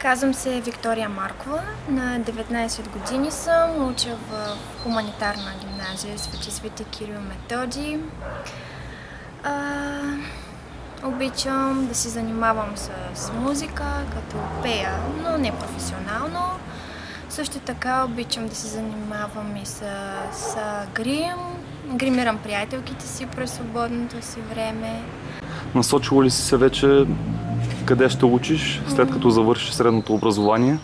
Казвам се Виктория Маркова, на 19 години съм, уча в хуманитарна гимназия Свети Кирил Методий. Обичам да се занимавам с музика, като пея, но не професионално. Също така обичам да се занимавам и с грим. Гримирам приятелките си през свободното си време. Насочила ли си се вече къде ще учиш, след като завършиш средното образование?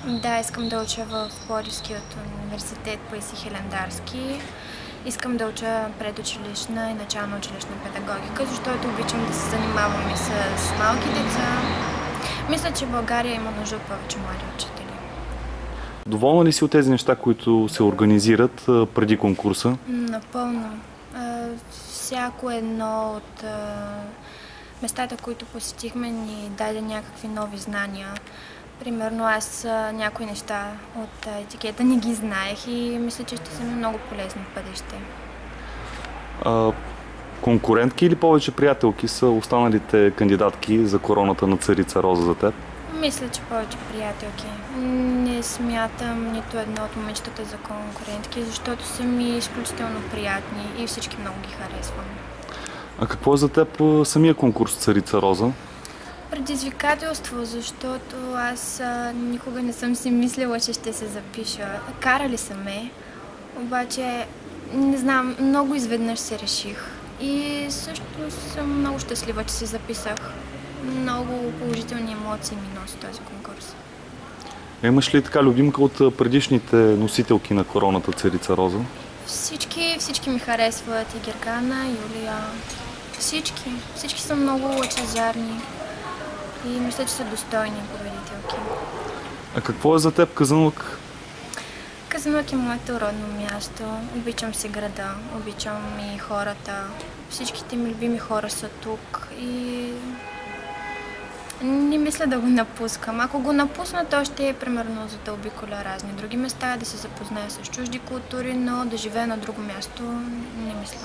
Да, искам да уча в Пловдивският университет Паисий Хилендарски. Искам да уча предучилищна и начална училищна педагогика, защото обичам да се занимавам и с малки деца. Мисля, че в България има нужда от повече млади учители. Доволна ли си от тези неща, които се организират преди конкурса? Напълно. Всяко едно от местата, които посетихме, ни даде някакви нови знания. Примерно аз някои неща от етикета не ги знаех и мисля, че ще са ми много полезни в бъдеще. Конкурентки или повече приятелки са останалите кандидатки за короната на царица Роза за теб? Мисля, че повече приятелки. Не смятам нито едно от момичетата за конкурентки, защото са ми изключително приятни и всички много ги харесвам. А какво е за теб самия конкурс Царица Роза? Предизвикателство, защото аз никога не съм си мислила, че ще се запиша. Карали са ме, обаче не знам, много изведнъж се реших. И също съм много щастлива, че се записах. Много положителни емоции ми носи този конкурс. Имаш ли така любимка от предишните носителки на короната Царица Роза? Всички ми харесват. И Гергана, Юлия. Всички са много лъчезарни и мисля, че са достойни победителки. А какво е за теб Казанлък? Казанлък е моето родно място. Обичам си града, обичам и хората. Всичките ми любими хора са тук и не мисля да го напускам. Ако го напусна, то ще е примерно за да обиколя разни други места, да се запозная с чужди култури, но да живея на друго място не мисля.